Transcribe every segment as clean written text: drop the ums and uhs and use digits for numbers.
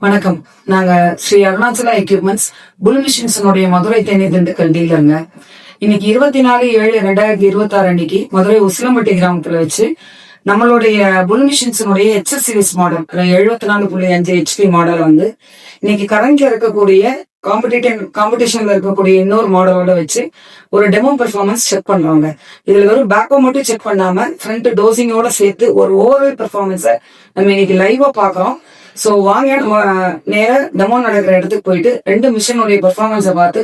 வணக்கம். நாங்க ஸ்ரீ அருணாச்சலா எக்யூப்மெண்ட்ஸ் புல் மிஷின்ஸனுடைய மதுரை தேனி திண்டுக்கல் டீலருங்க. இன்னைக்கு 24/7/2026 அன்னைக்கு மதுரை உசிலம்பட்டி கிராமத்துல வச்சு நம்மளுடைய புல் மிஷின்ஸனுடைய HS series model 74.5 HP model வந்து இன்னைக்கு கரண்ட்ல இருக்கக்கூடிய காம்படிஷன்ல இருக்கக்கூடிய இன்னொரு மாடலோட வச்சு ஒரு டெமோ பெர்ஃபார்மன்ஸ் செக் பண்றாங்க. இதுல வெறும் பேக்கோ மட்டும் செக் பண்ணாம ஃப்ரண்ட் டோசிங்கோட சேர்த்து ஒரு ஓவரால் பெர்ஃபார்மன்ஸை நம்ம இன்னைக்கு லைவா பாக்குறோம். ஸோ வாங்க நம்ம நேரம் டெமோ நடக்கிற இடத்துக்கு போயிட்டு ரெண்டு மிஷினுடைய பெர்ஃபார்மன்ஸை பார்த்து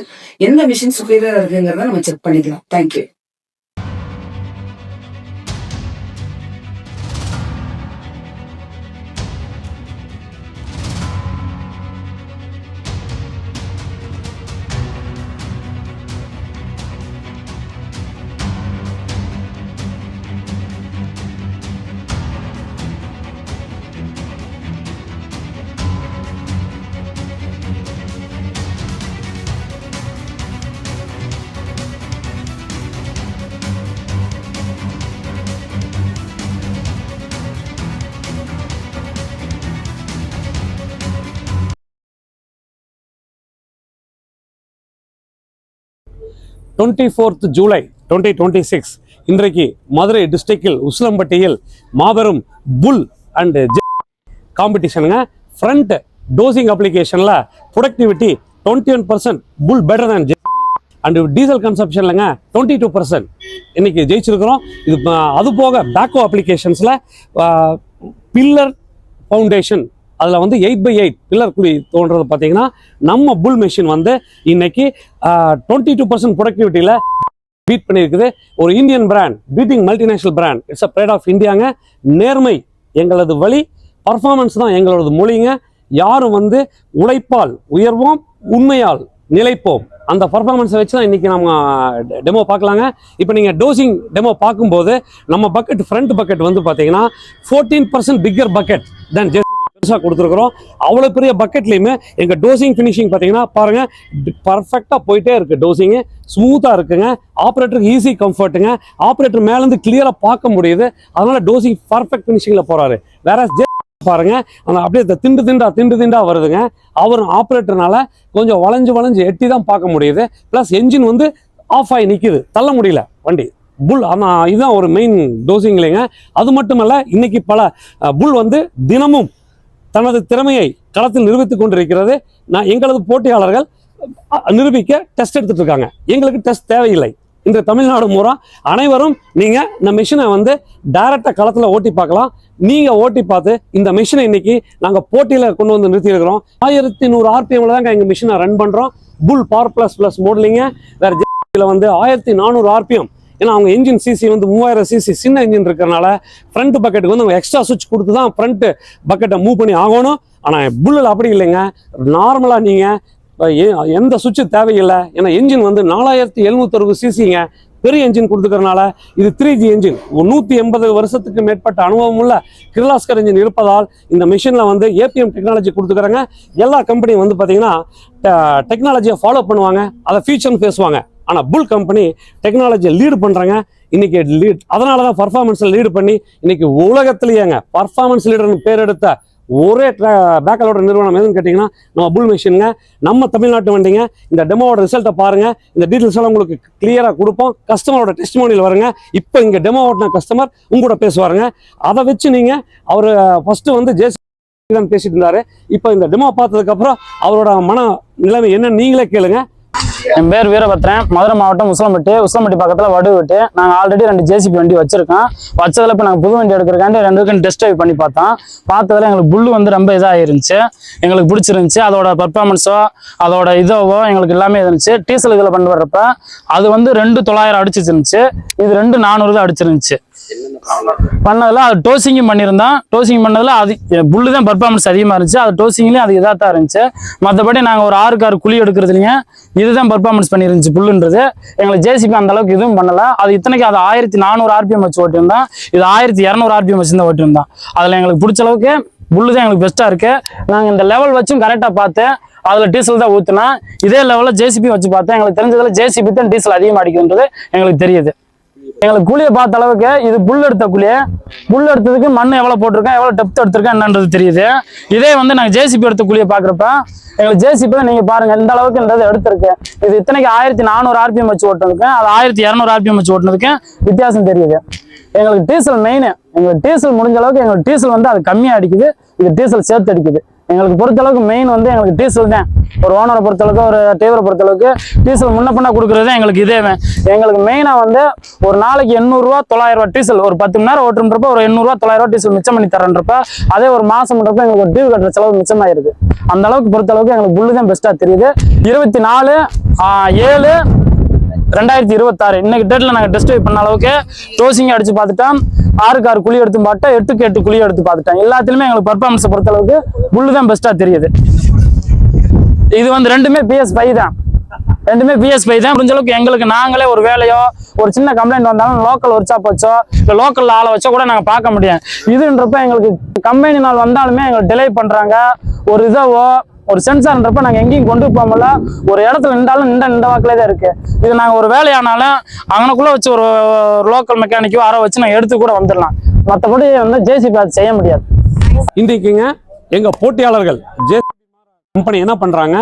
எந்த மிஷின் சுப்பீரியரா இருக்குங்கிறத நம்ம செக் பண்ணிக்கலாம். தேங்க்யூ. July 2026 இன்றைக்கு மதுரை டிஸ்ட்ரிக்டில் உசிலம்பட்டியில் மாபெரும் புல் அண்ட் காம்படிஷனுங்க. ஃப்ரண்ட் டோசிங் அப்ளிகேஷனில் productivity 21%, pull better than and diesel கன்சப்ஷன்லங்க 22% இன்னைக்கு ஜெயிச்சிருக்கிறோம். இது அது போக பேக்கோ அப்ளிகேஷன்ஸில் பில்லர் ஃபவுண்டேஷன் அதில் வந்து 8x8 பில்லர் குழி தோன்றது பார்த்தீங்கன்னா நம்ம புல் மெஷின் வந்து இன்னைக்கு 22% ப்ரொடக்டிவிட்டியில் பீட் பண்ணியிருக்குது. ஒரு Indian brand beating multinational brand. It's a pride of இந்தியாங்க. நேர்மை எங்களது வழி, பர்ஃபார்மன்ஸ் தான் எங்களோட மொழிங்க. யாரும் வந்து உழைப்பால் உயர்வோம், உண்மையால் நிலைப்போம். அந்த பர்ஃபார்மன்ஸை வச்சு தான் இன்றைக்கி நம்ம டெமோ பார்க்கலாங்க. இப்போ நீங்கள் டோசிங் டெமோ பார்க்கும்போது நம்ம பக்கெட் ஃப்ரண்ட் பக்கெட் வந்து பார்த்தீங்கன்னா 14% பிக்கர் பக்கெட் தென் பெருசாக கொடுத்துருக்குறோம். அவ்வளோ பெரிய பக்கெட்லேயுமே எங்கள் டோசிங் ஃபினிஷிங் பார்த்தீங்கன்னா பாருங்கள், பர்ஃபெக்டாக போயிட்டே இருக்குது. டோசிங்கு ஸ்மூத்தாக இருக்குங்க. ஆப்ரேட்டருக்கு ஈஸி கம்ஃபர்ட்டுங்க. ஆப்ரேட்டர் மேலேருந்து கிளியராக பார்க்க முடியுது. அதனால் டோசிங் பர்ஃபெக்ட் ஃபினிஷிங்கில் போகிறாரு. வேற பாருங்க, அந்த அப்படியே திண்டு திண்டா வருதுங்க. அவர் ஆப்ரேட்டர்னால கொஞ்சம் வளைஞ்சு எட்டி தான் பார்க்க முடியுது. ப்ளஸ் என்ஜின் வந்து ஆஃப் ஆகி நிற்கிது, தள்ள முடியல வண்டி. புல் ஆனால் இதுதான் ஒரு மெயின் டோசிங் இல்லைங்க. அது மட்டுமல்ல, இன்னைக்கு பல புல் வந்து தினமும் தனது திறமையை களத்தில் நிரூபித்துக் கொண்டிருக்கிறது. எங்களது போட்டியாளர்கள் நிரூபிக்க டெஸ்ட் எடுத்துட்டு இருக்காங்க. எங்களுக்கு டெஸ்ட் தேவையில்லை. இந்த தமிழ்நாடு மூரா அனைவரும் நீங்கள் இந்த மிஷினை வந்து டைரக்டாக களத்தில் ஓட்டி பார்க்கலாம். நீங்கள் ஓட்டி பார்த்து இந்த மிஷினை இன்னைக்கு நாங்கள் போட்டியில் கொண்டு வந்து நிறுத்தியிருக்கிறோம். 1100 RPM தாங்க எங்கள் மிஷினை ரன் பண்ணுறோம். புல் பவர் ப்ளஸ் மாடலிங்க. வேறு ஜெயில் வந்து 1400 RPM. ஏன்னா அவங்க என்ஜின் சிசி வந்து 3000 cc சின்ன என்ஜின் இருக்கிறனால ஃப்ரண்ட் பக்கெட்டுக்கு வந்து எக்ஸ்ட்ரா சுவிட்ச் கொடுத்து தான் ஃப்ரண்ட் பக்கெட்டை மூவ் பண்ணி ஆகணும். ஆனால் புல்லில் அப்படி இல்லைங்க. நார்மலாக நீங்கள் எந்த சுவிட்சு தேவையில்லை. ஏன்னா என்ஜின் வந்து 4760 cc பெரிய என்ஜின் கொடுத்துக்கிறனால இது 3G என்ஜின். 180 வருஷத்துக்கு மேற்பட்ட அனுபவம் உள்ள கிர்லாஸ்கர் என்ஜின் இருப்பதால் இந்த மிஷினில் வந்து APM டெக்னாலஜி கொடுத்துக்கிறாங்க. எல்லா கம்பெனியும் வந்து பார்த்தீங்கன்னா டெக்னாலஜியை ஃபாலோ பண்ணுவாங்க, அதை ஃபியூச்சர்னு பேசுவாங்க. ஆனால் புல் கம்பெனி டெக்னாலஜியை லீடு பண்ணுறாங்க. இன்னைக்கு அதனால தான் பர்ஃபார்மன்ஸில் லீடு பண்ணி இன்னைக்கு உலகத்திலேயேங்க பர்ஃபார்மன்ஸ் லீடர்னு பேர் எடுத்த ஒரே பேக்கலோட நிறுவனம் எதுன்னு கேட்டிங்கன்னா நம்ம புல் மிஷினுங்க. நம்ம தமிழ்நாட்டு வண்டிங்க. இந்த டெமோவோட ரிசல்ட்டை பாருங்கள். இந்த டீட்டெயில்ஸ் எல்லாம் உங்களுக்கு கிளியராக கொடுப்போம். கஸ்டமரோட டெஸ்டிமோனியில் வருங்க. இப்போ இங்கே டெமோ ஓட்டின கஸ்டமர் உங்களோட பேசுவாருங்க. அதை வச்சு நீங்கள் அவர் ஃபஸ்ட்டு வந்து JCB தான் பேசிட்டு இருந்தாரு. இப்போ இந்த டெமோ பார்த்ததுக்கப்புறம் அவரோட மன நிலைமை என்ன நீங்களே கேளுங்க. என் பேர் வீரபத்ரன், மதுரை மாவட்டம் உசிலம்பட்டி பக்கத்தில் வடுவிட்டு. நாங்கள் ஆல்ரெடி 2 JCB வண்டி வச்சிருக்கோம். வச்சதில் இப்போ நாங்கள் புது வண்டி எடுக்கிறக்காண்டி 2 டெஸ்ட் ட்ரைவ் பண்ணி பார்த்ததில் எங்களுக்கு புல்லு வந்து ரொம்ப இதாக இருந்துச்சு. எங்களுக்கு பிடிச்சிருந்துச்சி. அதோட பர்ஃபார்மன்ஸோ அதோட இதோவோ எங்களுக்கு எல்லாமே இருந்துச்சு. டீசல் இதில் பண்ணி வர்றப்ப அது வந்து 2900 அடிச்சிருந்துச்சு. இது 2400 தான் அடிச்சிருந்துச்சு. பண்ணதில் அது டோசிங்கும் பண்ணியிருந்தோம். டோசிங் பண்ணதில் அது புல்லு தான் பர்ஃபார்மன்ஸ் அதிகமாக இருந்துச்சு. அது டோசிங்லேயும் அது இதாக தான் இருந்துச்சு. மற்றபடி நாங்கள் ஒரு 6 குழி எடுக்கிறது இல்லைங்க. இதுதான் பர்ஃபார்மன்ஸ் பண்ணிருந்துச்சு புல்லுன்றது. எங்களுக்கு JCB அந்த அளவுக்கு இதுவும் பண்ணல. அது இத்தனைக்கு அது 1400 RPM வச்சு ஓட்டியிருந்தோம். இது 1200 RPM வச்சுருந்தா ஓட்டியிருந்தோம். அதில் எங்களுக்கு பிடிச்ச அளவுக்கு புல்லு தான் எங்களுக்கு பெஸ்ட்டாக இருக்குது. நாங்கள் இந்த லெவல் வச்சும் கரெக்டாக பார்த்து அதில் டீசல் தான் ஊற்றினா, இதே லெவலில் JCB வச்சு பார்த்தேன். எங்களுக்கு தெரிஞ்சதில் JCB தான் டீசல் அதிகமாக அடிக்குதுன்றது எங்களுக்கு தெரியுது. எங்களுக்கு குழியை பார்த்த அளவுக்கு இது புல் எடுத்த குழியை, புல் எடுத்ததுக்கு மண் எவ்வளவு போட்டிருக்கேன், எவ்வளவு டெப்த் எடுத்திருக்கேன் என்னன்றது தெரியுது. இதே வந்து நாங்கள் ஜேசிபி எடுத்த குழியை பாக்குறப்ப எங்களுக்கு ஜேசிபி தான் நீங்க பாருங்க இந்த அளவுக்குன்றது எடுத்திருக்கு. இது இத்தனைக்கு 1400 RPM வச்சு ஓட்டுனதுக்கு அது 1200 RPM வச்சு ஓட்டுனதுக்கு வித்தியாசம் தெரியுது. எங்களுக்கு டீசல் மெயின், எங்களுக்கு டீசல் முடிஞ்ச அளவுக்கு எங்களுக்கு டீசல் வந்து அது கம்மியா அடிக்குது, இது டீசல் சேர்த்து அடிக்குது. எங்களுக்கு பொறுத்தளவுக்கு மெயின் வந்து எங்களுக்கு டீசல் தான். ஒரு ஓனரை பொறுத்தளவுக்கு, ஒரு டிரைவரை பொறுத்தளவுக்கு டீசல் முன்ன பண்ண கொடுக்குறது எங்களுக்கு இதே. எங்களுக்கு மெயினாக வந்து ஒரு நாளைக்கு 800 ரூபா 900 ரூபா டீசல், ஒரு 10 மணி நேரம் ஓட்டுன்றப்ப ஒரு 800 ரூபா 900 ரூபா டீசல் மிச்சம் பண்ணி தரன்றப்ப அதே ஒரு மாசம்ன்றப்ப எங்களுக்கு ஒரு டியூ கட்டுற செலவு மிச்சமாயிருது. அந்த அளவுக்கு பொறுத்தளவுக்கு எங்களுக்கு புல்லு தான் பெஸ்ட்டாக தெரியுது. 24/7/2026 இன்னைக்கு டேட்ல நாங்கள் டெஸ்ட் பண்ண அளவுக்கு டோசிங் அடிச்சு பார்த்துட்டோம், 6க்கு 6 குழி எடுத்து பார்த்துட்டோம், 8க்கு 8 குழி எடுத்து பார்த்துட்டோம். எல்லாத்துலயுமே எங்களுக்கு பர்ஃபார்மன்ஸை பொறுத்த அளவுக்கு புல்லு தான் பெஸ்ட்டா தெரியுது. இது வந்து ரெண்டுமே PS5 தான், ரெண்டுமே PS5 தான். முடிஞ்ச அளவுக்கு எங்களுக்கு நாங்களே ஒரு வேலையோ ஒரு சின்ன கம்ப்ளைண்ட் வந்தாலும் லோக்கல் ஒர்க் ஷாப் வச்சோ இல்லை லோக்கல் ஆளை வச்சோ கூட நாங்கள் பார்க்க முடியும். இதுன்றப்ப எங்களுக்கு கம்பெனி நாள் வந்தாலுமே எங்களுக்கு டிலே பண்றாங்க. ஒரு இதவோ ஒரு சென்சார்ன்றப்ப நாங்கள் எங்கேயும் கொண்டு போகல, ஒரு இடத்துல நின்றாலும் நின்ற வாக்கிலே தான் இருக்கு. இது நாங்கள் ஒரு வேலையானாலும் அவனுக்குள்ள வச்சு ஒரு லோக்கல் மெக்கானிக்கோ யாரோ வச்சு நாங்கள் எடுத்து கூட வந்துடலாம். மற்றபடி வந்து ஜேசிபி அது செய்ய முடியாது. இன்றைக்குங்க எங்க போட்டியாளர்கள் கம்பெனி என்ன பண்றாங்க,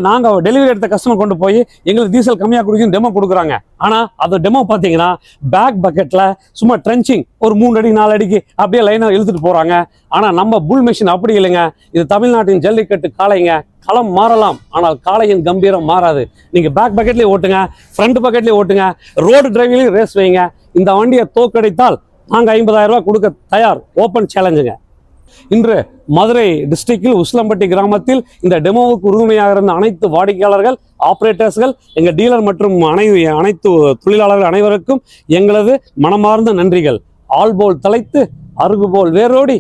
நாங்க டெலிவரி எடுத்த கஸ்டமர் கொண்டு போய் எங்களுக்கு டீசல் கம்மியா கொடுக்கும் டெமோ கொடுக்குறாங்க. ஆனா அது டெமோ பாத்தீங்கன்னா பேக் பக்கெட்ல சும்மா ட்ரென்ச்சிங் ஒரு 3 அடி 4 அடிக்கு அப்படியே லைனா இழுத்துட்டு போறாங்க. ஆனா நம்ம புல் மிஷின் அப்படி இல்லைங்க. இது தமிழ்நாட்டின் ஜல்லிக்கட்டு காளைங்க. களம் மாறலாம், ஆனால் காளையின் கம்பீரம் மாறாது. நீங்க பேக் பக்கெட்லயே ஓட்டுங்க, ஃப்ரண்ட் பக்கெட்லயே ஓட்டுங்க, ரோடு டிரைவிங்லயும் ரேஸ் வைங்க. இந்த வண்டியை தோக்கடித்தால் நாங்க 50,000 ரூபாய் கொடுக்க தயார். ஓப்பன் சேலஞ்சுங்க. இன்று மதுரை டிஸ்ட்ரிக்டில் உசிலம்பட்டி கிராமத்தில் இந்த டெமோவுக்கு உறுதுணையாக இருந்த அனைத்து வாடிக்கையாளர்கள், ஆபரேட்டர்ஸ்கள், எங்க டீலர் மற்றும் அனைத்து தொழிலாளர்கள் அனைவருக்கும் எங்களது மனமார்ந்த நன்றிகள். ஆள் போல் தலைத்து அருகு போல் வேரோடி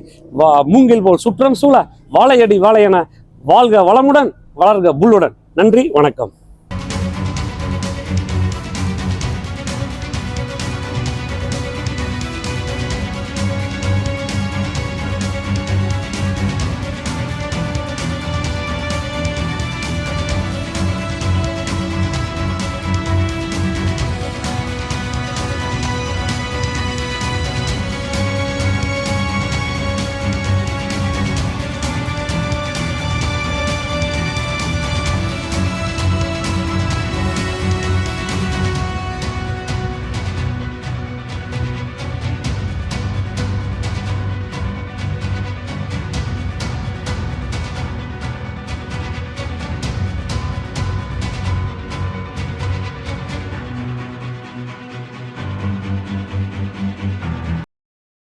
மூங்கில் போல் சுற்றம் சூழ வாழையடி வாழையென வாழ்க வளமுடன், வளர்க புல்லுடன். நன்றி, வணக்கம்.